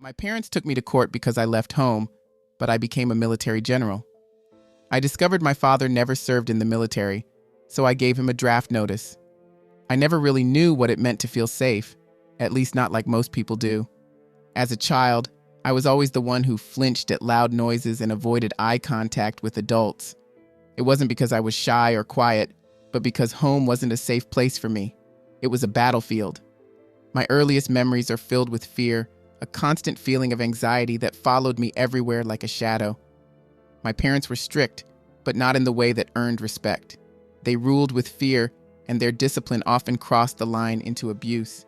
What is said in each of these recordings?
My parents took me to court because I left home, but I became a military general. I discovered my father never served in the military, so I gave him a draft notice. I never really knew what it meant to feel safe, at least not like most people do. As a child, I was always the one who flinched at loud noises and avoided eye contact with adults. It wasn't because I was shy or quiet, but because home wasn't a safe place for me. It was a battlefield. My earliest memories are filled with fear, a constant feeling of anxiety that followed me everywhere like a shadow. My parents were strict, but not in the way that earned respect. They ruled with fear, and their discipline often crossed the line into abuse.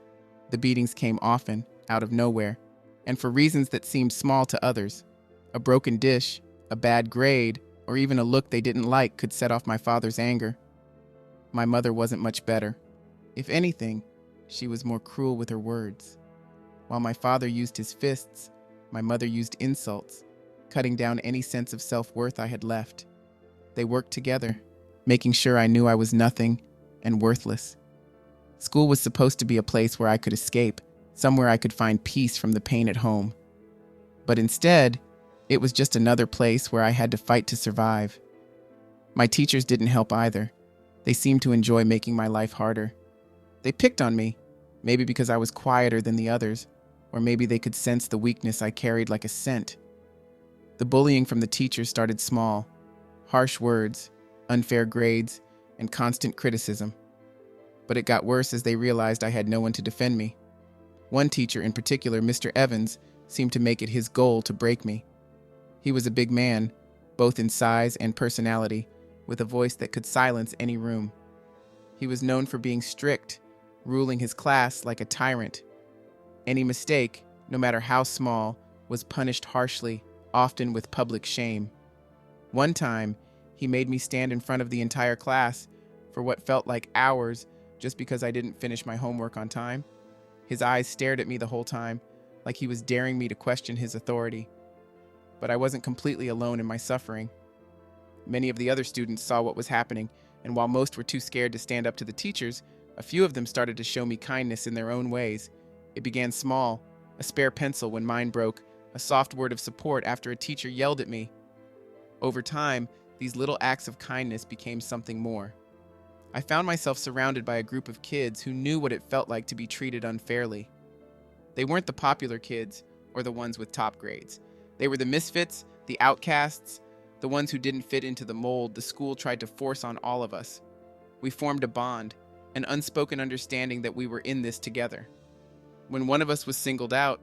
The beatings came often, out of nowhere, and for reasons that seemed small to others. A broken dish, a bad grade, or even a look they didn't like could set off my father's anger. My mother wasn't much better. If anything, she was more cruel with her words. While my father used his fists, my mother used insults, cutting down any sense of self-worth I had left. They worked together, making sure I knew I was nothing and worthless. School was supposed to be a place where I could escape, somewhere I could find peace from the pain at home. But instead, it was just another place where I had to fight to survive. My teachers didn't help either. They seemed to enjoy making my life harder. They picked on me, maybe because I was quieter than the others, or maybe they could sense the weakness I carried like a scent. The bullying from the teachers started small, harsh words, unfair grades, and constant criticism. But it got worse as they realized I had no one to defend me. One teacher in particular, Mr. Evans, seemed to make it his goal to break me. He was a big man, both in size and personality, with a voice that could silence any room. He was known for being strict, ruling his class like a tyrant. Any mistake, no matter how small, was punished harshly, often with public shame. One time, he made me stand in front of the entire class for what felt like hours just because I didn't finish my homework on time. His eyes stared at me the whole time, like he was daring me to question his authority. But I wasn't completely alone in my suffering. Many of the other students saw what was happening, and while most were too scared to stand up to the teachers, a few of them started to show me kindness in their own ways. It began small, a spare pencil when mine broke, a soft word of support after a teacher yelled at me. Over time, these little acts of kindness became something more. I found myself surrounded by a group of kids who knew what it felt like to be treated unfairly. They weren't the popular kids or the ones with top grades. They were the misfits, the outcasts, the ones who didn't fit into the mold the school tried to force on all of us. We formed a bond, an unspoken understanding that we were in this together. When one of us was singled out,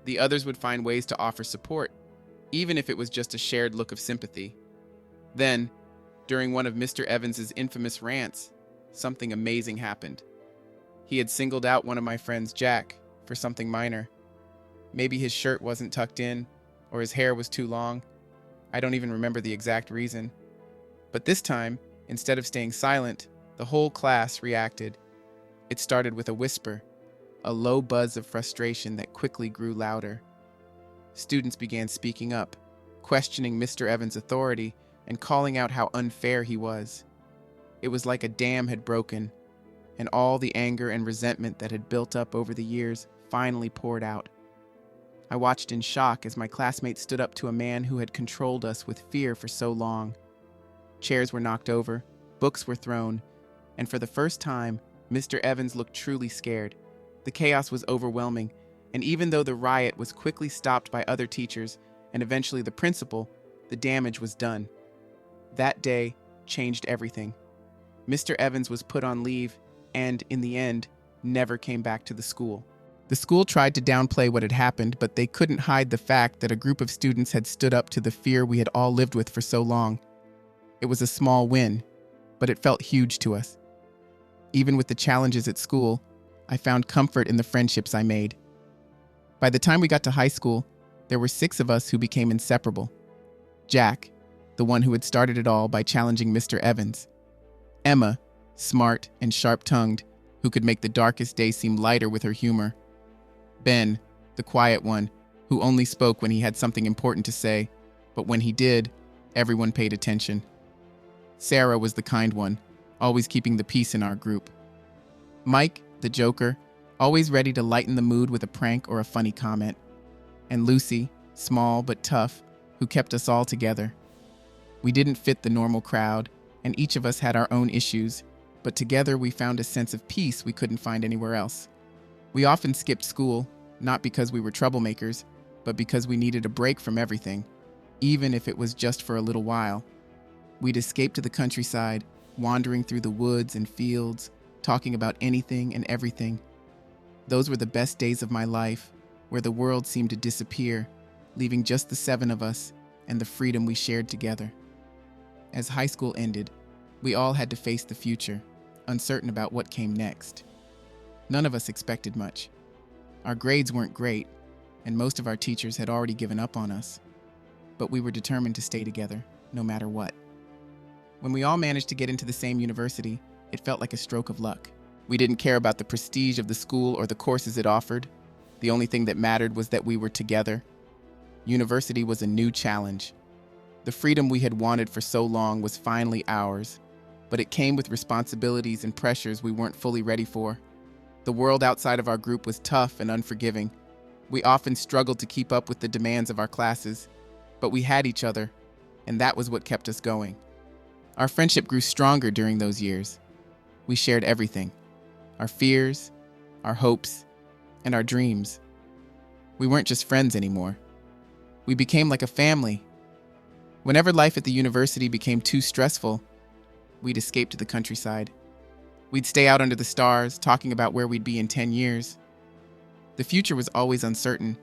the others would find ways to offer support, even if it was just a shared look of sympathy. Then, during one of Mr. Evans's infamous rants, something amazing happened. He had singled out one of my friends, Jack, for something minor. Maybe his shirt wasn't tucked in, or his hair was too long. I don't even remember the exact reason. But this time, instead of staying silent, the whole class reacted. It started with a whisper, a low buzz of frustration that quickly grew louder. Students began speaking up, questioning Mr. Evans' authority and calling out how unfair he was. It was like a dam had broken, and all the anger and resentment that had built up over the years finally poured out. I watched in shock as my classmates stood up to a man who had controlled us with fear for so long. Chairs were knocked over, books were thrown, and for the first time, Mr. Evans looked truly scared. The chaos was overwhelming, and even though the riot was quickly stopped by other teachers and eventually the principal, the damage was done. That day changed everything. Mr. Evans was put on leave and, in the end, never came back to the school. The school tried to downplay what had happened, but they couldn't hide the fact that a group of students had stood up to the fear we had all lived with for so long. It was a small win, but it felt huge to us. Even with the challenges at school, I found comfort in the friendships I made. By the time we got to high school, there were 6 of us who became inseparable. Jack, the one who had started it all by challenging Mr. Evans. Emma, smart and sharp-tongued, who could make the darkest day seem lighter with her humor. Ben, the quiet one, who only spoke when he had something important to say, but when he did, everyone paid attention. Sarah was the kind one, always keeping the peace in our group. Mike, the joker, always ready to lighten the mood with a prank or a funny comment. and Lucy, small but tough, who kept us all together. We didn't fit the normal crowd, and each of us had our own issues, but together we found a sense of peace we couldn't find anywhere else. We often skipped school, not because we were troublemakers, but because we needed a break from everything, even if it was just for a little while. We'd escape to the countryside, wandering through the woods and fields, talking about anything and everything. Those were the best days of my life, where the world seemed to disappear, leaving just the seven of us and the freedom we shared together. As high school ended, we all had to face the future, uncertain about what came next. None of us expected much. Our grades weren't great, and most of our teachers had already given up on us. But we were determined to stay together, no matter what. When we all managed to get into the same university, it felt like a stroke of luck. We didn't care about the prestige of the school or the courses it offered. The only thing that mattered was that we were together. University was a new challenge. The freedom we had wanted for so long was finally ours, but it came with responsibilities and pressures we weren't fully ready for. The world outside of our group was tough and unforgiving. We often struggled to keep up with the demands of our classes, but we had each other, and that was what kept us going. Our friendship grew stronger during those years. We shared everything: our fears, our hopes, and our dreams. We weren't just friends anymore. We became like a family. Whenever life at the university became too stressful, we'd escape to the countryside. We'd stay out under the stars, talking about where we'd be in 10 years. The future was always uncertain,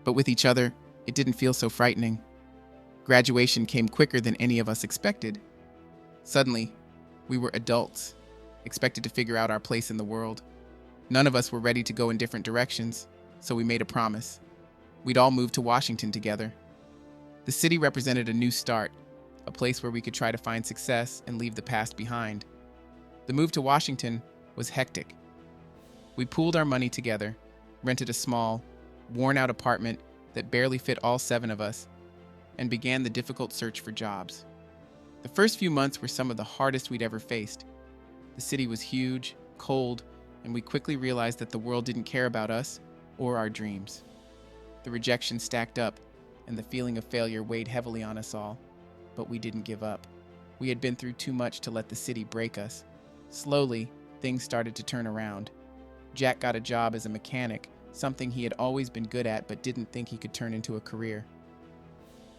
but with each other, it didn't feel so frightening. Graduation came quicker than any of us expected. Suddenly, we were adults, expected to figure out our place in the world. None of us were ready to go in different directions, so we made a promise. We'd all move to Washington together. The city represented a new start, a place where we could try to find success and leave the past behind. The move to Washington was hectic. We pooled our money together, rented a small, worn-out apartment that barely fit all seven of us, and began the difficult search for jobs. The first few months were some of the hardest we'd ever faced. The city was huge, cold, and we quickly realized that the world didn't care about us or our dreams. The rejection stacked up, and the feeling of failure weighed heavily on us all, but we didn't give up. We had been through too much to let the city break us. Slowly, things started to turn around. Jack got a job as a mechanic, something he had always been good at but didn't think he could turn into a career.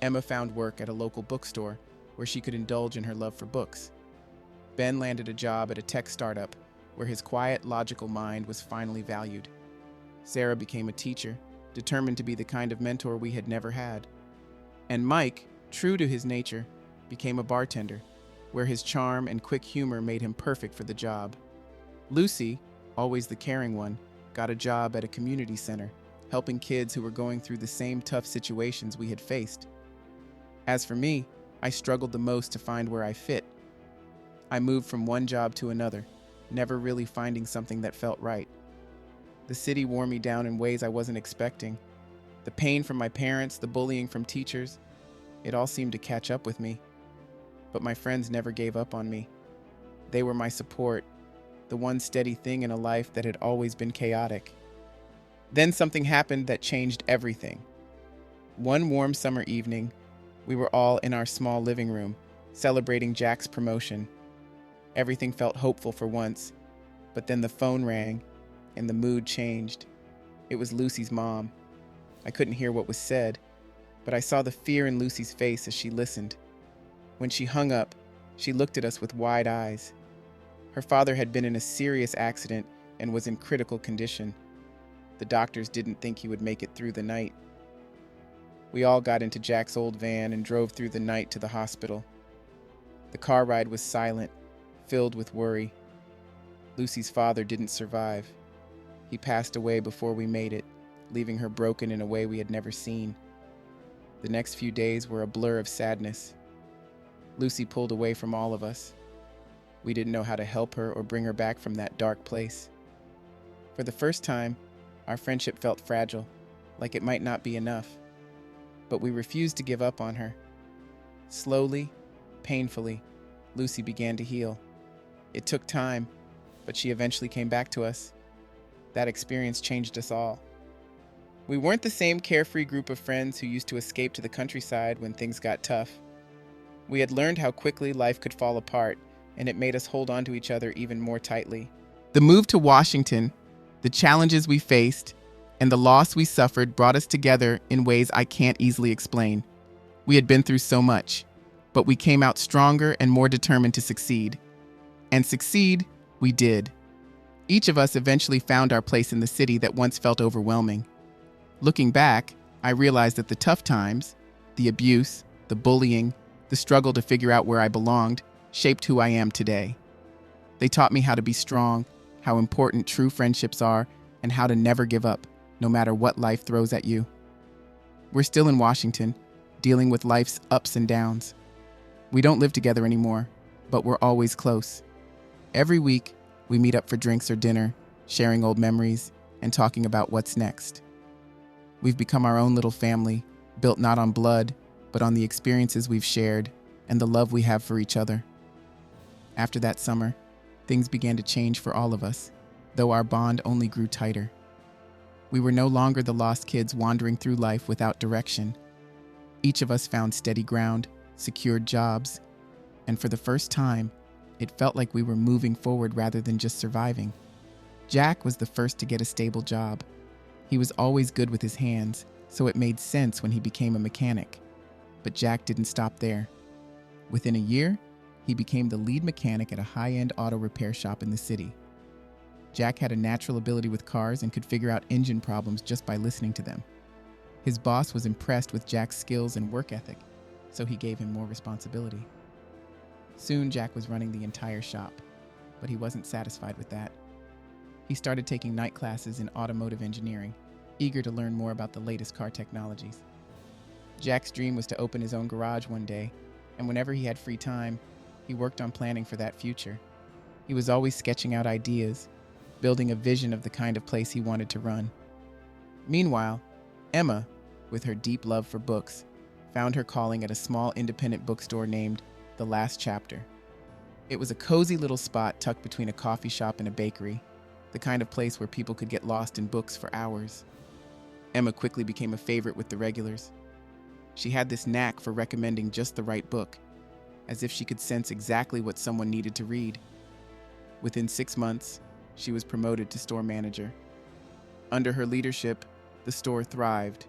Emma found work at a local bookstore where she could indulge in her love for books. Ben landed a job at a tech startup where his quiet, logical mind was finally valued. Sarah became a teacher, determined to be the kind of mentor we had never had. And Mike, true to his nature, became a bartender, where his charm and quick humor made him perfect for the job. Lucy, always the caring one, got a job at a community center, helping kids who were going through the same tough situations we had faced. As for me, I struggled the most to find where I fit. I moved from one job to another, never really finding something that felt right. The city wore me down in ways I wasn't expecting. The pain from my parents, the bullying from teachers, it all seemed to catch up with me. But my friends never gave up on me. They were my support, the one steady thing in a life that had always been chaotic. Then something happened that changed everything. One warm summer evening, we were all in our small living room, celebrating Jack's promotion. Everything felt hopeful for once, but then the phone rang, and the mood changed. It was Lucy's mom. I couldn't hear what was said, but I saw the fear in Lucy's face as she listened. When she hung up, she looked at us with wide eyes. Her father had been in a serious accident and was in critical condition. The doctors didn't think he would make it through the night. We all got into Jack's old van and drove through the night to the hospital. The car ride was silent, filled with worry. Lucy's father didn't survive. He passed away before we made it, leaving her broken in a way we had never seen. The next few days were a blur of sadness. Lucy pulled away from all of us. We didn't know how to help her or bring her back from that dark place. For the first time, our friendship felt fragile, like it might not be enough. But we refused to give up on her. Slowly, painfully, Lucy began to heal. It took time, but she eventually came back to us. That experience changed us all. We weren't the same carefree group of friends who used to escape to the countryside when things got tough. We had learned how quickly life could fall apart, and it made us hold on to each other even more tightly. The move to Washington, the challenges we faced, and the loss we suffered brought us together in ways I can't easily explain. We had been through so much, but we came out stronger and more determined to succeed. And succeed, we did. Each of us eventually found our place in the city that once felt overwhelming. Looking back, I realized that the tough times, the abuse, the bullying, the struggle to figure out where I belonged, shaped who I am today. They taught me how to be strong, how important true friendships are, and how to never give up, no matter what life throws at you. We're still in Washington, dealing with life's ups and downs. We don't live together anymore, but we're always close. Every week, we meet up for drinks or dinner, sharing old memories and talking about what's next. We've become our own little family, built not on blood, but on the experiences we've shared and the love we have for each other. After that summer, things began to change for all of us, though our bond only grew tighter. We were no longer the lost kids wandering through life without direction. Each of us found steady ground, secured jobs, and for the first time, it felt like we were moving forward rather than just surviving. Jack was the first to get a stable job. He was always good with his hands, so it made sense when he became a mechanic. But Jack didn't stop there. Within a year, he became the lead mechanic at a high-end auto repair shop in the city. Jack had a natural ability with cars and could figure out engine problems just by listening to them. His boss was impressed with Jack's skills and work ethic, so he gave him more responsibility. Soon, Jack was running the entire shop, but he wasn't satisfied with that. He started taking night classes in automotive engineering, eager to learn more about the latest car technologies. Jack's dream was to open his own garage one day, and whenever he had free time, he worked on planning for that future. He was always sketching out ideas, building a vision of the kind of place he wanted to run. Meanwhile, Emma, with her deep love for books, found her calling at a small independent bookstore named The Last Chapter. It was a cozy little spot tucked between a coffee shop and a bakery, the kind of place where people could get lost in books for hours. Emma quickly became a favorite with the regulars. She had this knack for recommending just the right book, as if she could sense exactly what someone needed to read. Within 6 months, she was promoted to store manager. Under her leadership, the store thrived,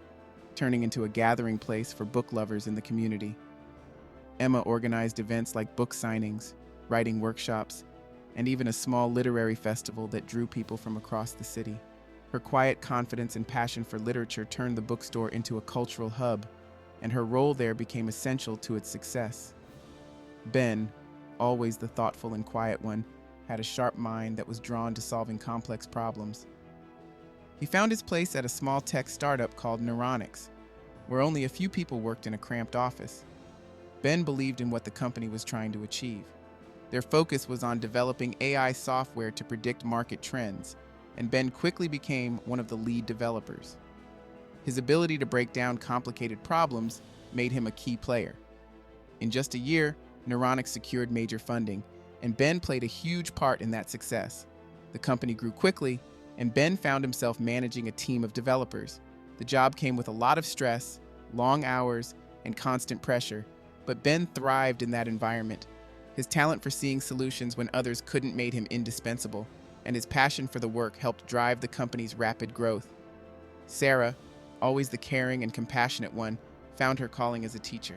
turning into a gathering place for book lovers in the community. Emma organized events like book signings, writing workshops, and even a small literary festival that drew people from across the city. Her quiet confidence and passion for literature turned the bookstore into a cultural hub, and her role there became essential to its success. Ben, always the thoughtful and quiet one, had a sharp mind that was drawn to solving complex problems. He found his place at a small tech startup called Neuronix, where only a few people worked in a cramped office. Ben believed in what the company was trying to achieve. Their focus was on developing AI software to predict market trends, and Ben quickly became one of the lead developers. His ability to break down complicated problems made him a key player. In just a year, Neuronix secured major funding, and Ben played a huge part in that success. The company grew quickly, and Ben found himself managing a team of developers. The job came with a lot of stress, long hours, and constant pressure, but Ben thrived in that environment. His talent for seeing solutions when others couldn't made him indispensable, and his passion for the work helped drive the company's rapid growth. Sarah, always the caring and compassionate one, found her calling as a teacher.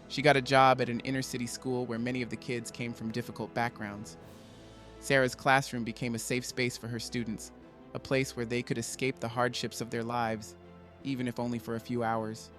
She got a job at an inner-city school where many of the kids came from difficult backgrounds. Sarah's classroom became a safe space for her students, a place where they could escape the hardships of their lives, even if only for a few hours.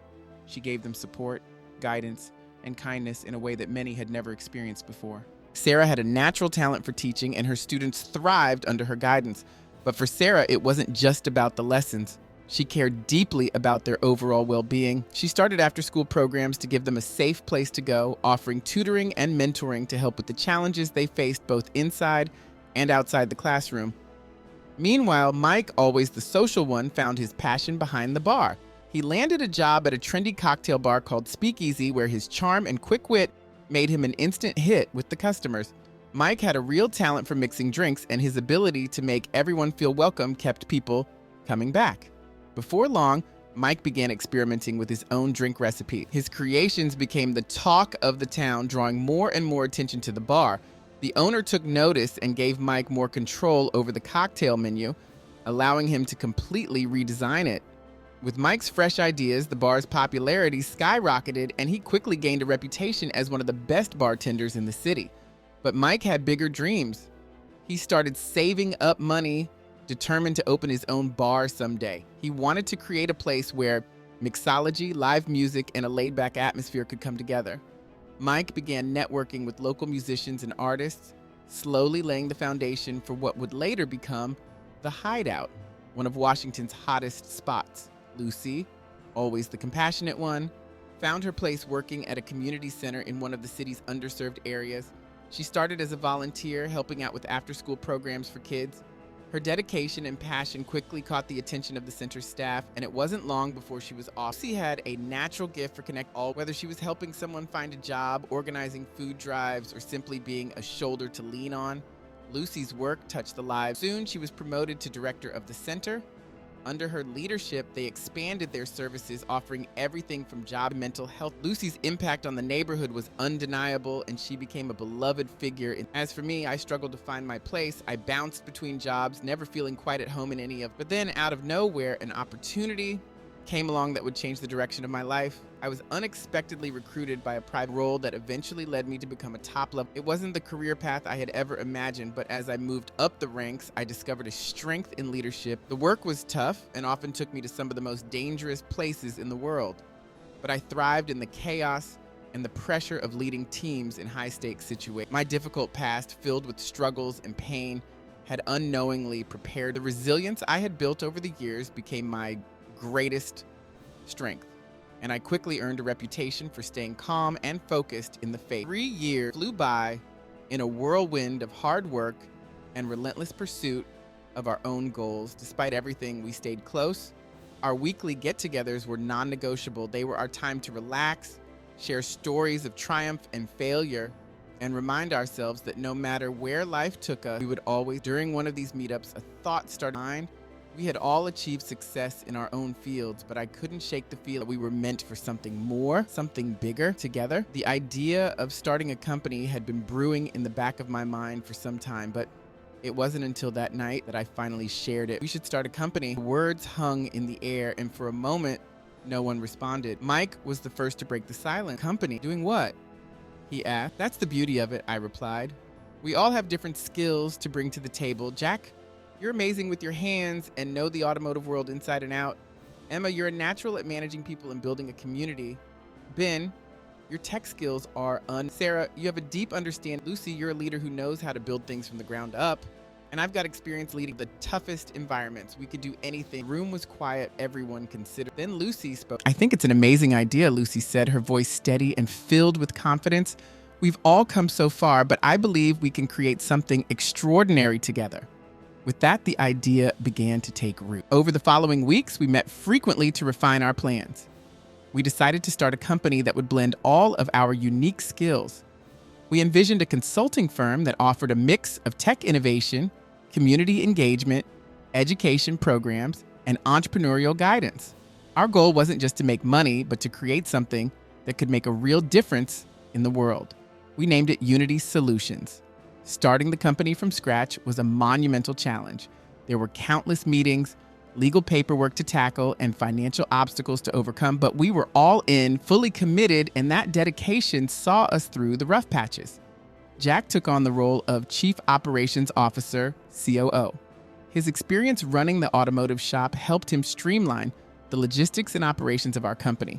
She gave them support, guidance, and kindness in a way that many had never experienced before. Sarah had a natural talent for teaching, and her students thrived under her guidance. But for Sarah, it wasn't just about the lessons. She cared deeply about their overall well-being. She started after-school programs to give them a safe place to go, offering tutoring and mentoring to help with the challenges they faced both inside and outside the classroom. Meanwhile, Mike, always the social one, found his passion behind the bar. He landed a job at a trendy cocktail bar called Speakeasy, where his charm and quick wit made him an instant hit with the customers. Mike had a real talent for mixing drinks, and his ability to make everyone feel welcome kept people coming back. Before long, Mike began experimenting with his own drink recipe. His creations became the talk of the town, drawing more and more attention to the bar. The owner took notice and gave Mike more control over the cocktail menu, allowing him to completely redesign it. With Mike's fresh ideas, the bar's popularity skyrocketed, and he quickly gained a reputation as one of the best bartenders in the city. But Mike had bigger dreams. He started saving up money, determined to open his own bar someday. He wanted to create a place where mixology, live music, and a laid-back atmosphere could come together. Mike began networking with local musicians and artists, slowly laying the foundation for what would later become The Hideout, one of Washington's hottest spots. Lucy, always the compassionate one, found her place working at a community center in one of the city's underserved areas. She started as a volunteer, helping out with after-school programs for kids. Her dedication and passion quickly caught the attention of the center's staff, and it wasn't long before she was off. Lucy had a natural gift for connecting all, whether she was helping someone find a job, organizing food drives, or simply being a shoulder to lean on. Lucy's work touched the lives. Soon, she was promoted to director of the center. Under her leadership, they expanded their services, offering everything from job and mental health. Lucy's impact on the neighborhood was undeniable, and she became a beloved figure. As for me, I struggled to find my place. I bounced between jobs, never feeling quite at home in any of. But then, out of nowhere, an opportunity came along that would change the direction of my life. I was unexpectedly recruited by a private role that eventually led me to become a top level. It wasn't the career path I had ever imagined, but as I moved up the ranks, I discovered a strength in leadership. The work was tough and often took me to some of the most dangerous places in the world, but I thrived in the chaos and the pressure of leading teams in high-stakes situations. My difficult past, filled with struggles and pain, had unknowingly prepared. The resilience I had built over the years became my greatest strength, and I quickly earned a reputation for staying calm and focused in the face. 3 years flew by in a whirlwind of hard work and relentless pursuit of our own goals. Despite everything, we stayed close. Our weekly get-togethers were non-negotiable. They were our time to relax, share stories of triumph and failure, and remind ourselves that no matter where life took us, we would always. During one of these meetups, a thought started in my mind. We had all achieved success in our own fields, but I couldn't shake the feeling that we were meant for something more, something bigger together. The idea of starting a company had been brewing in the back of my mind for some time, but it wasn't until that night that I finally shared it. We should start a company. Words hung in the air, and for a moment, no one responded. Mike was the first to break the silence. Company? Doing what? He asked. That's the beauty of it, I replied. We all have different skills to bring to the table. Jack, you're amazing with your hands and know the automotive world inside and out. Emma, you're a natural at managing people and building a community. Ben, your tech skills are Sarah, you have a deep understanding. Lucy, you're a leader who knows how to build things from the ground up. And I've got experience leading the toughest environments. We could do anything. The room was quiet, everyone considered. Then Lucy spoke. I think it's an amazing idea, Lucy said, her voice steady and filled with confidence. We've all come so far, but I believe we can create something extraordinary together. With that, the idea began to take root. Over the following weeks, we met frequently to refine our plans. We decided to start a company that would blend all of our unique skills. We envisioned a consulting firm that offered a mix of tech innovation, community engagement, education programs, and entrepreneurial guidance. Our goal wasn't just to make money, but to create something that could make a real difference in the world. We named it Unity Solutions. Starting the company from scratch was a monumental challenge. There were countless meetings, legal paperwork to tackle, and financial obstacles to overcome, but we were all in, fully committed, and that dedication saw us through the rough patches. Jack took on the role of Chief Operations Officer, COO. His experience running the automotive shop helped him streamline the logistics and operations of our company.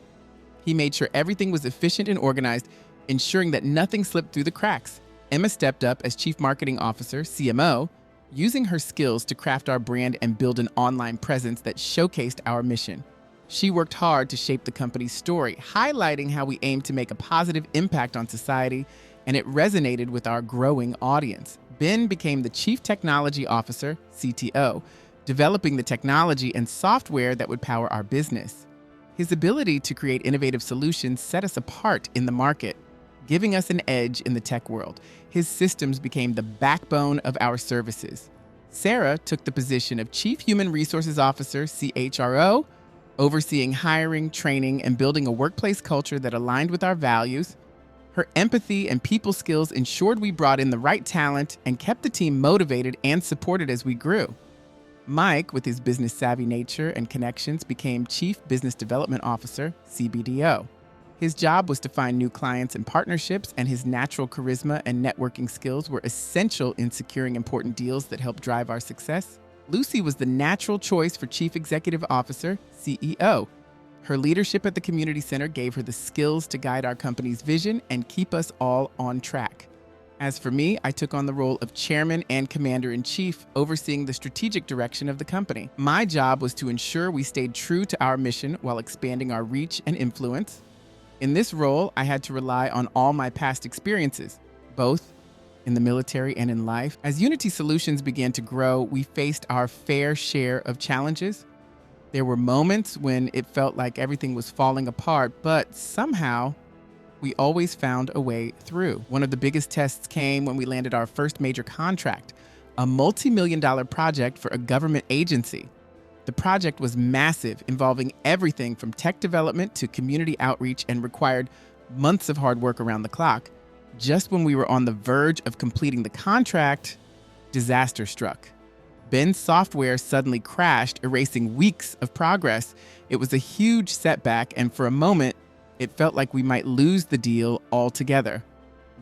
He made sure everything was efficient and organized, ensuring that nothing slipped through the cracks. Emma stepped up as Chief Marketing Officer, CMO, using her skills to craft our brand and build an online presence that showcased our mission. She worked hard to shape the company's story, highlighting how we aim to make a positive impact on society, and it resonated with our growing audience. Ben became the Chief Technology Officer, CTO, developing the technology and software that would power our business. His ability to create innovative solutions set us apart in the market, giving us an edge in the tech world. His systems became the backbone of our services. Sarah took the position of Chief Human Resources Officer, CHRO, overseeing hiring, training, and building a workplace culture that aligned with our values. Her empathy and people skills ensured we brought in the right talent and kept the team motivated and supported as we grew. Mike, with his business savvy nature and connections, became Chief Business Development Officer, CBDO. His job was to find new clients and partnerships, and his natural charisma and networking skills were essential in securing important deals that helped drive our success. Lucy was the natural choice for Chief Executive Officer, CEO. Her leadership at the community center gave her the skills to guide our company's vision and keep us all on track. As for me, I took on the role of chairman and commander-in-chief, overseeing the strategic direction of the company. My job was to ensure we stayed true to our mission while expanding our reach and influence. In this role, I had to rely on all my past experiences, both in the military and in life. As Unity Solutions began to grow, we faced our fair share of challenges. There were moments when it felt like everything was falling apart, but somehow we always found a way through. One of the biggest tests came when we landed our first major contract, a multi-million-dollar project for a government agency. The project was massive, involving everything from tech development to community outreach, and required months of hard work around the clock. Just when we were on the verge of completing the contract, disaster struck. Ben's software suddenly crashed, erasing weeks of progress. It was a huge setback, and for a moment, it felt like we might lose the deal altogether.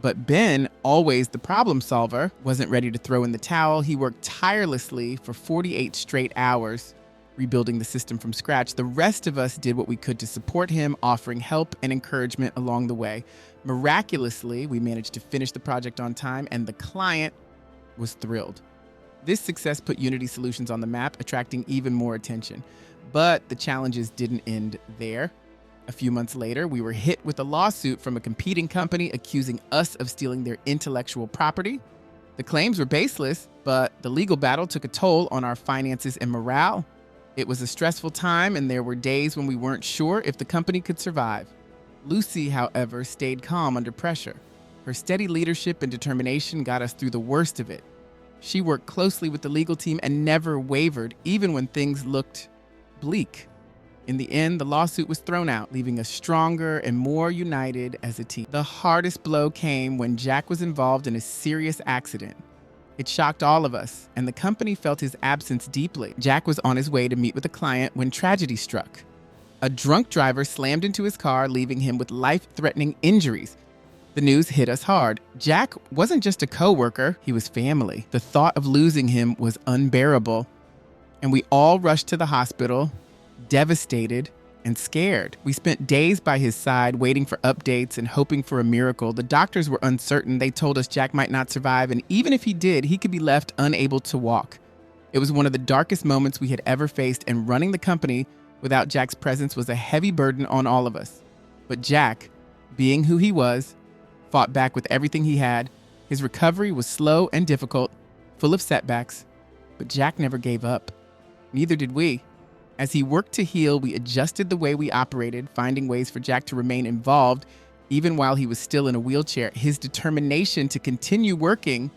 But Ben, always the problem solver, wasn't ready to throw in the towel. He worked tirelessly for 48 straight hours, rebuilding the system from scratch. The rest of us did what we could to support him, offering help and encouragement along the way. Miraculously, we managed to finish the project on time, and the client was thrilled. This success put Unity Solutions on the map, attracting even more attention. But the challenges didn't end there. A few months later, we were hit with a lawsuit from a competing company accusing us of stealing their intellectual property. The claims were baseless, but the legal battle took a toll on our finances and morale. It was a stressful time, and there were days when we weren't sure if the company could survive. Lucy, however, stayed calm under pressure. Her steady leadership and determination got us through the worst of it. She worked closely with the legal team and never wavered, even when things looked bleak. In the end, the lawsuit was thrown out, leaving us stronger and more united as a team. The hardest blow came when Jack was involved in a serious accident. It shocked all of us, and the company felt his absence deeply. Jack was on his way to meet with a client when tragedy struck. A drunk driver slammed into his car, leaving him with life-threatening injuries. The news hit us hard. Jack wasn't just a coworker, he was family. The thought of losing him was unbearable, and we all rushed to the hospital, devastated and scared. We spent days by his side, waiting for updates and hoping for a miracle. The doctors were uncertain. They told us Jack might not survive, and even if he did, he could be left unable to walk. It was one of the darkest moments we had ever faced, and running the company without Jack's presence was a heavy burden on all of us. But Jack, being who he was, fought back with everything he had. His recovery was slow and difficult, full of setbacks, but Jack never gave up. Neither did we. As he worked to heal, we adjusted the way we operated, finding ways for Jack to remain involved, even while he was still in a wheelchair. His determination to continue working,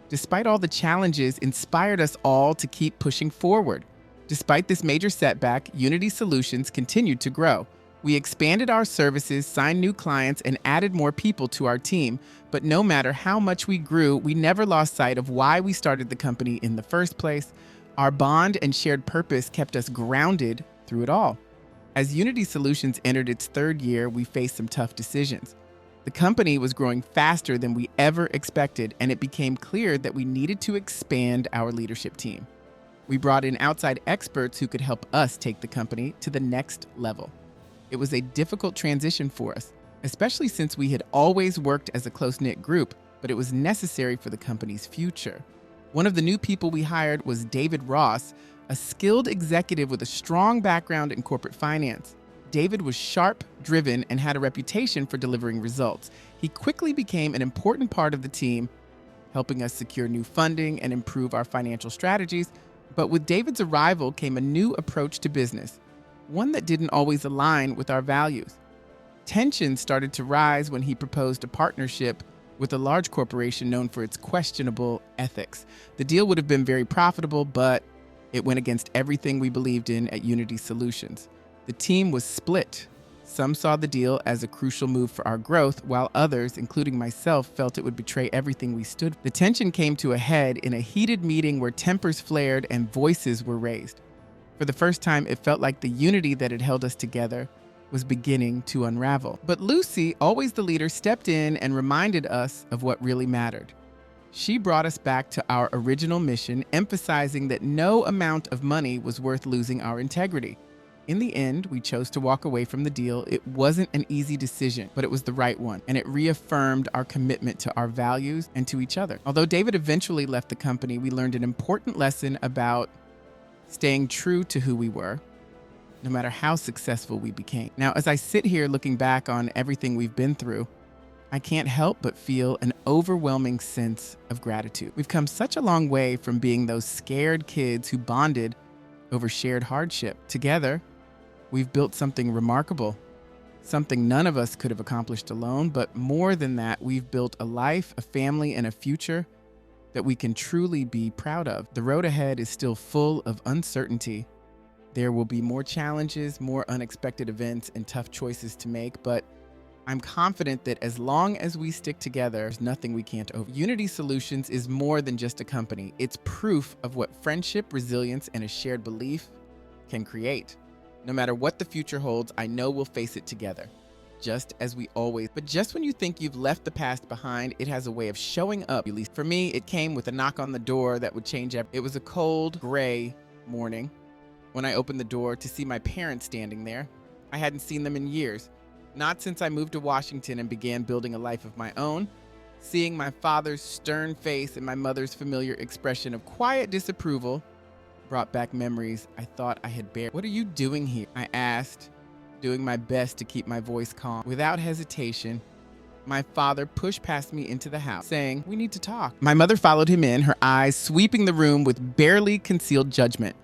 despite all the challenges, inspired us all to keep pushing forward. Despite this major setback, Unity Solutions continued to grow. We expanded our services, signed new clients, and added more people to our team. But no matter how much we grew, we never lost sight of why we started the company in the first place. Our bond and shared purpose kept us grounded through it all. As Unity Solutions entered its third year, we faced some tough decisions. The company was growing faster than we ever expected, and it became clear that we needed to expand our leadership team. We brought in outside experts who could help us take the company to the next level. It was a difficult transition for us, especially since we had always worked as a close-knit group, but it was necessary for the company's future. One of the new people we hired was David Ross, a skilled executive with a strong background in corporate finance. David was sharp, driven, and had a reputation for delivering results. He quickly became an important part of the team, helping us secure new funding and improve our financial strategies. But with David's arrival came a new approach to business, one that didn't always align with our values. Tensions started to rise when he proposed a partnership with a large corporation known for its questionable ethics. The deal would have been very profitable, but it went against everything we believed in at Unity Solutions. The team was split. Some saw the deal as a crucial move for our growth, while others, including myself, felt it would betray everything we stood for. The tension came to a head in a heated meeting where tempers flared and voices were raised. For the first time, it felt like the unity that had held us together was beginning to unravel. But Lucy, always the leader, stepped in and reminded us of what really mattered. She brought us back to our original mission, emphasizing that no amount of money was worth losing our integrity. In the end, we chose to walk away from the deal. It wasn't an easy decision, but it was the right one, and it reaffirmed our commitment to our values and to each other. Although David eventually left the company, we learned an important lesson about staying true to who we were, no matter how successful we became. Now, as I sit here looking back on everything we've been through, I can't help but feel an overwhelming sense of gratitude. We've come such a long way from being those scared kids who bonded over shared hardship. Together, we've built something remarkable, something none of us could have accomplished alone, but more than that, we've built a life, a family, and a future that we can truly be proud of. The road ahead is still full of uncertainty. There will be more challenges, more unexpected events, and tough choices to make, but I'm confident that as long as we stick together, there's nothing we can't overcome. Unity Solutions is more than just a company. It's proof of what friendship, resilience, and a shared belief can create. No matter what the future holds, I know we'll face it together, just as we always. But just when you think you've left the past behind, it has a way of showing up. At least for me, it came with a knock on the door that would change everything. It was a cold, gray morning when I opened the door to see my parents standing there. I hadn't seen them in years. Not since I moved to Washington and began building a life of my own. Seeing my father's stern face and my mother's familiar expression of quiet disapproval brought back memories I thought I had buried. "What are you doing here?" I asked, doing my best to keep my voice calm. Without hesitation, my father pushed past me into the house, saying, "We need to talk." My mother followed him in, her eyes sweeping the room with barely concealed judgment.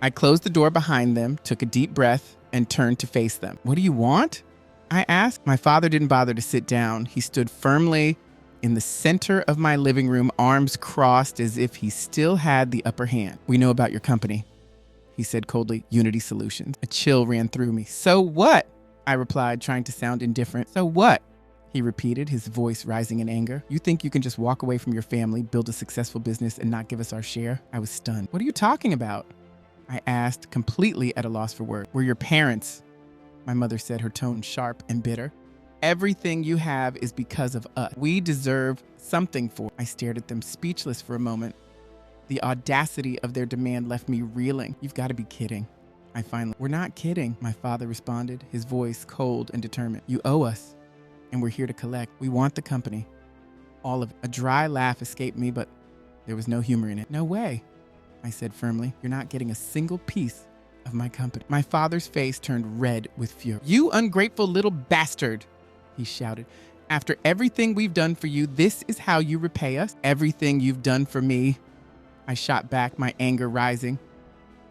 I closed the door behind them, took a deep breath, and turned to face them. "What do you want?" I asked. My father didn't bother to sit down. He stood firmly in the center of my living room, arms crossed as if he still had the upper hand. "We know about your company," he said coldly. "Unity Solutions." A chill ran through me. "So what?" I replied, trying to sound indifferent. "So what?" he repeated, his voice rising in anger. "You think you can just walk away from your family, build a successful business, and not give us our share?" I was stunned. "What are you talking about?" I asked, completely at a loss for words. "We're your parents," my mother said, her tone sharp and bitter. "Everything you have is because of us. We deserve something for it." I stared at them, speechless for a moment. The audacity of their demand left me reeling. "You've got to be kidding." "We're not kidding," my father responded, his voice cold and determined. "You owe us, and we're here to collect. We want the company. All of it." A dry laugh escaped me, but there was no humor in it. "No way," I said firmly. "You're not getting a single piece of my company." My father's face turned red with fury. "You ungrateful little bastard," he shouted. "After everything we've done for you, this is how you repay us?" "Everything you've done for me," I shot back, my anger rising.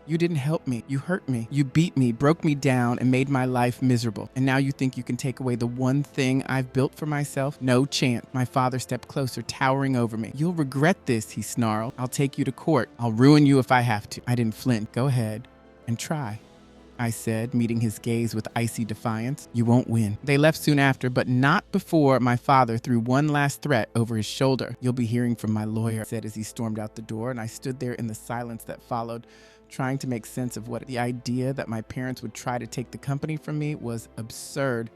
"You didn't help me. You hurt me. You beat me, broke me down, and made my life miserable. And now you think you can take away the one thing I've built for myself? No chance." My father stepped closer, towering over me. "You'll regret this," he snarled. "I'll take you to court. I'll ruin you if I have to." I didn't flinch. "Go ahead and try," I said, meeting his gaze with icy defiance. "You won't win." They left soon after, but not before my father threw one last threat over his shoulder. "You'll be hearing from my lawyer," said as he stormed out the door, and I stood there in the silence that followed, trying to make sense of what the idea that my parents would try to take the company from me was absurd.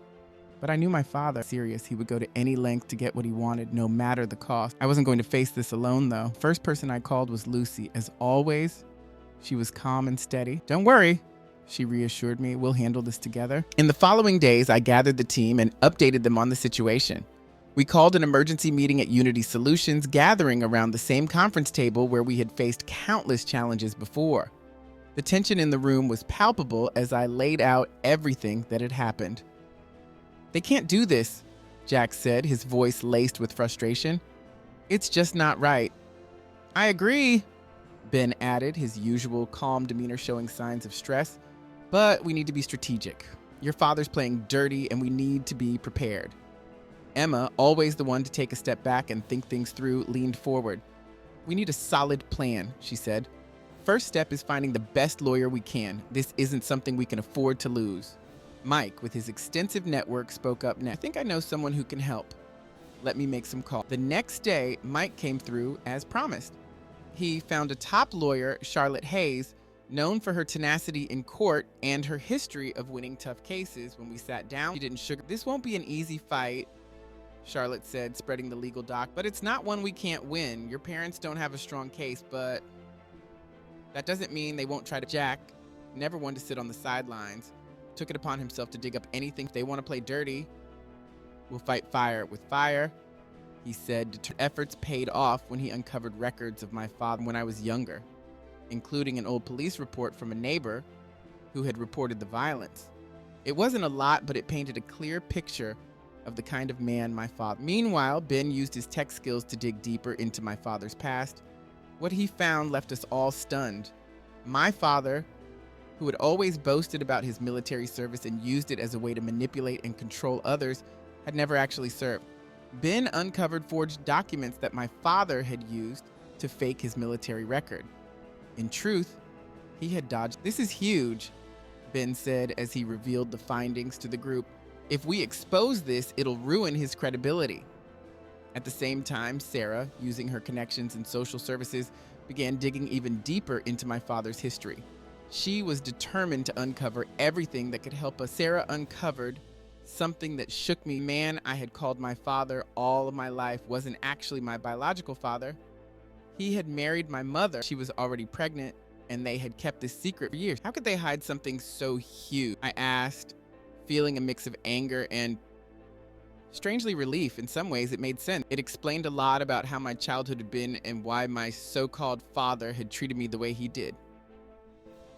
But I knew my father was serious. He would go to any length to get what he wanted, no matter the cost. I wasn't going to face this alone, though. First person I called was Lucy. As always, she was calm and steady. "Don't worry," she reassured me. "We'll handle this together." In the following days, I gathered the team and updated them on the situation. We called an emergency meeting at Unity Solutions, gathering around the same conference table where we had faced countless challenges before. The tension in the room was palpable as I laid out everything that had happened. "They can't do this," Jack said, his voice laced with frustration. "It's just not right." "I agree," Ben added, his usual calm demeanor showing signs of stress. "But we need to be strategic. Your father's playing dirty, and we need to be prepared." Emma, always the one to take a step back and think things through, leaned forward. "We need a solid plan," she said. first step is finding the best lawyer we can. This isn't something we can afford to lose. Mike, with his extensive network, spoke up next. I think I know someone who can help. Let me make some calls. The next day, Mike came through as promised. He found a top lawyer, Charlotte Hayes, known for her tenacity in court and her history of winning tough cases. When we sat down, she didn't sugar. This won't be an easy fight, Charlotte said, spreading the legal doc, but it's not one we can't win. Your parents don't have a strong case, but that doesn't mean they won't try to. Jack, never one to sit on the sidelines, took it upon himself to dig up anything. If they want to play dirty, we'll fight fire with fire, he said. Efforts paid off when he uncovered records of my father when I was younger, including an old police report from a neighbor who had reported the violence. It wasn't a lot, but it painted a clear picture of the kind of man my father. Meanwhile, Ben used his tech skills to dig deeper into my father's past. What he found left us all stunned. My father, who had always boasted about his military service and used it as a way to manipulate and control others, had never actually served. Ben uncovered forged documents that my father had used to fake his military record. In truth, he had dodged. This is huge, Ben said as he revealed the findings to the group. If we expose this, it'll ruin his credibility. At the same time, Sarah, using her connections in social services, began digging even deeper into my father's history. She was determined to uncover everything that could help us. Sarah uncovered something that shook me. Man I had called my father all of my life wasn't actually my biological father. He had married my mother. She was already pregnant, and they had kept this secret for years. How could they hide something so huge? I asked, feeling a mix of anger and strangely relief. In some ways, it made sense. It explained a lot about how my childhood had been and why my so-called father had treated me the way he did.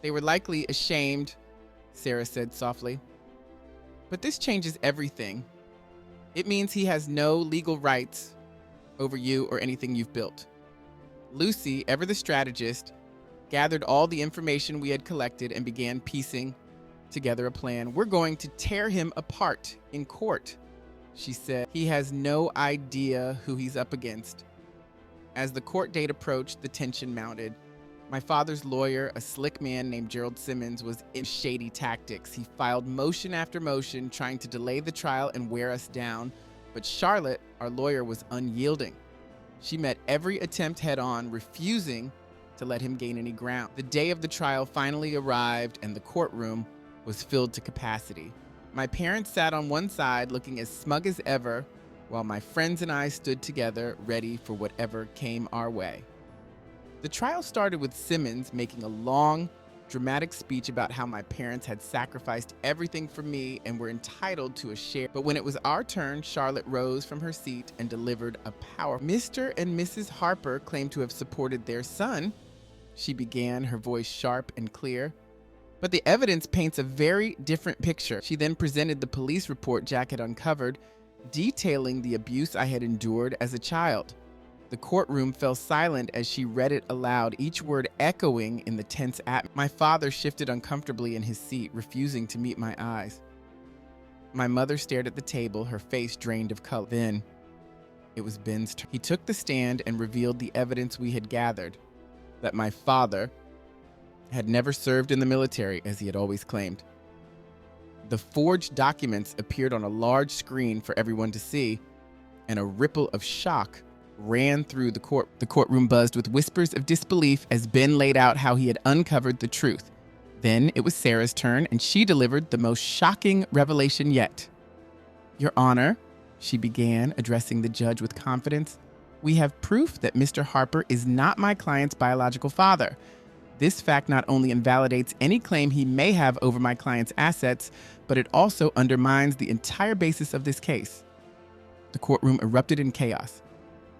They were likely ashamed, Sarah said softly. But this changes everything. It means he has no legal rights over you or anything you've built. Lucy, ever the strategist, gathered all the information we had collected and began piecing together a plan. We're going to tear him apart in court, she said. He has no idea who he's up against. As the court date approached, the tension mounted. My father's lawyer, a slick man named Gerald Simmons, was in shady tactics. He filed motion after motion, trying to delay the trial and wear us down. But Charlotte, our lawyer, was unyielding. She met every attempt head-on, refusing to let him gain any ground. The day of the trial finally arrived, and the courtroom was filled to capacity. My parents sat on one side, looking as smug as ever, while my friends and I stood together, ready for whatever came our way. The trial started with Simmons making a long, dramatic speech about how my parents had sacrificed everything for me and were entitled to a share. But when it was our turn, Charlotte rose from her seat and delivered a powerful. Mr. and Mrs. Harper claimed to have supported their son, she began, her voice sharp and clear. But the evidence paints a very different picture. She then presented the police report Jack had uncovered, detailing the abuse I had endured as a child. The courtroom fell silent as she read it aloud, each word echoing in the tense atmosphere. My father shifted uncomfortably in his seat, refusing to meet my eyes. My mother stared at the table, her face drained of color. Then, it was Ben's turn. He took the stand and revealed the evidence we had gathered, that my father had never served in the military, as he had always claimed. The forged documents appeared on a large screen for everyone to see, and a ripple of shock ran through the court. The courtroom buzzed with whispers of disbelief as Ben laid out how he had uncovered the truth. Then it was Sarah's turn, and she delivered the most shocking revelation yet. Your Honor, she began, addressing the judge with confidence, we have proof that Mr. Harper is not my client's biological father. This fact not only invalidates any claim he may have over my client's assets, but it also undermines the entire basis of this case. The courtroom erupted in chaos.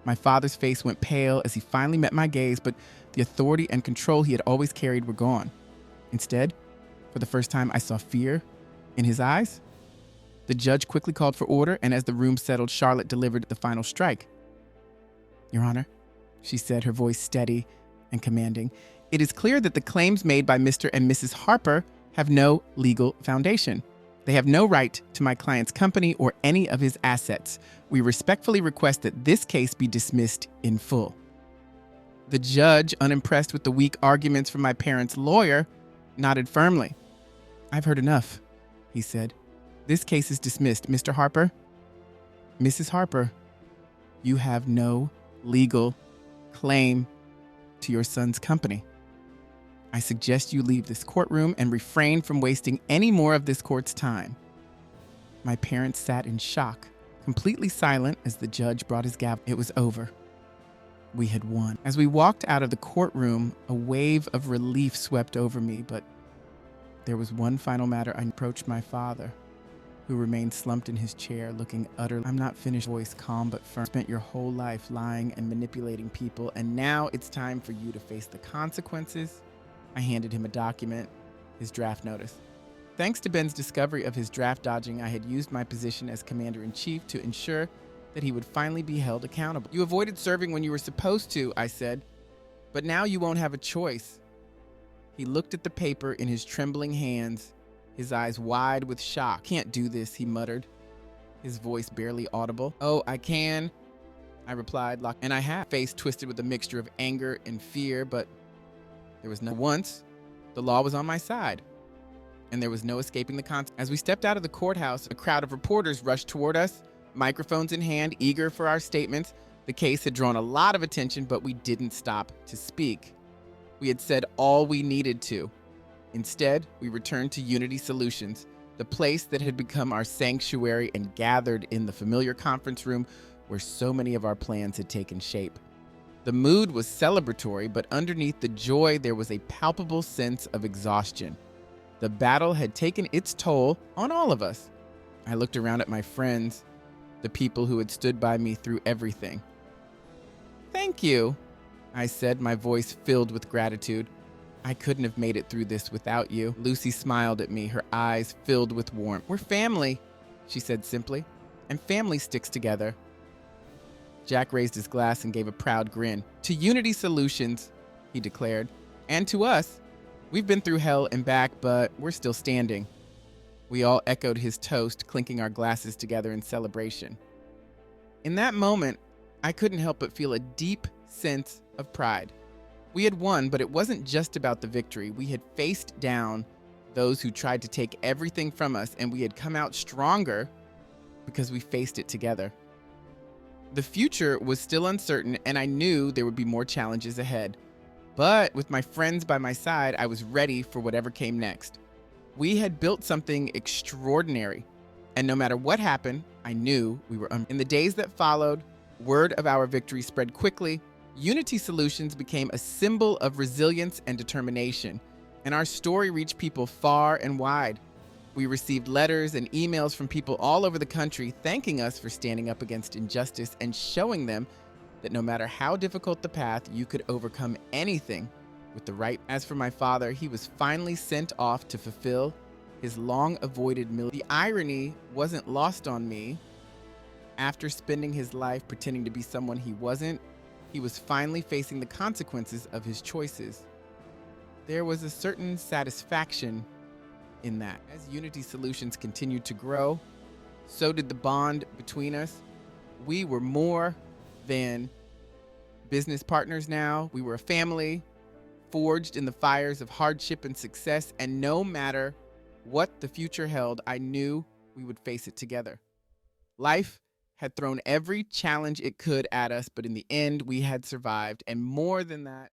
My father's face went pale as he finally met my gaze, but the authority and control he had always carried were gone. Instead, for the first time, I saw fear in his eyes. The judge quickly called for order, and as the room settled, Charlotte delivered the final strike. Your Honor, she said, her voice steady and commanding, it is clear that the claims made by Mr. and Mrs. Harper have no legal foundation. They have no right to my client's company or any of his assets. We respectfully request that this case be dismissed in full. The judge, unimpressed with the weak arguments from my parents' lawyer, nodded firmly. "I've heard enough," he said. "This case is dismissed, Mr. Harper." "Mrs. Harper, you have no legal claim to your son's company. I suggest you leave this courtroom and refrain from wasting any more of this court's time." My parents sat in shock, completely silent as the judge brought his gavel. It was over. We had won. As we walked out of the courtroom, a wave of relief swept over me, but there was one final matter. I approached my father, who remained slumped in his chair, looking utterly. "I'm not finished," voice calm but firm. "Spent your whole life lying and manipulating people, and now it's time for you to face the consequences." I handed him a document, his draft notice. Thanks to Ben's discovery of his draft dodging, I had used my position as commander-in-chief to ensure that he would finally be held accountable. "You avoided serving when you were supposed to," I said, "but now you won't have a choice." He looked at the paper in his trembling hands, his eyes wide with shock. "Can't do this," he muttered, his voice barely audible. "Oh, I can," I replied, and I have. Face twisted with a mixture of anger and fear, but there was no. Once, the law was on my side, and there was no escaping the consequences. As we stepped out of the courthouse, a crowd of reporters rushed toward us, microphones in hand, eager for our statements. The case had drawn a lot of attention, but we didn't stop to speak. We had said all we needed to. Instead, we returned to Unity Solutions, the place that had become our sanctuary, and gathered in the familiar conference room where so many of our plans had taken shape. The mood was celebratory, but underneath the joy, there was a palpable sense of exhaustion. The battle had taken its toll on all of us. I looked around at my friends, the people who had stood by me through everything. "Thank you," I said, my voice filled with gratitude. "I couldn't have made it through this without you." Lucy smiled at me, her eyes filled with warmth. "We're family," she said simply, "and family sticks together." Jack raised his glass and gave a proud grin. "To Unity Solutions," he declared, "and to us. We've been through hell and back, but we're still standing." We all echoed his toast, clinking our glasses together in celebration. In that moment, I couldn't help but feel a deep sense of pride. We had won, but it wasn't just about the victory. We had faced down those who tried to take everything from us, and we had come out stronger because we faced it together. The future was still uncertain, and I knew there would be more challenges ahead. But with my friends by my side, I was ready for whatever came next. We had built something extraordinary, and no matter what happened, I knew we were in the days that followed, word of our victory spread quickly. Unity Solutions became a symbol of resilience and determination, and our story reached people far and wide. We received letters and emails from people all over the country thanking us for standing up against injustice and showing them that no matter how difficult the path, you could overcome anything with the right. As for my father, he was finally sent off to fulfill his long-avoided military. The irony wasn't lost on me. After spending his life pretending to be someone he wasn't, he was finally facing the consequences of his choices. There was a certain satisfaction in that. As Unity Solutions continued to grow, so did the bond between us. We were more than business partners now. We were a family, forged in the fires of hardship and success, and no matter what the future held, I knew we would face it together. Life had thrown every challenge it could at us, but in the end, we had survived, and more than that,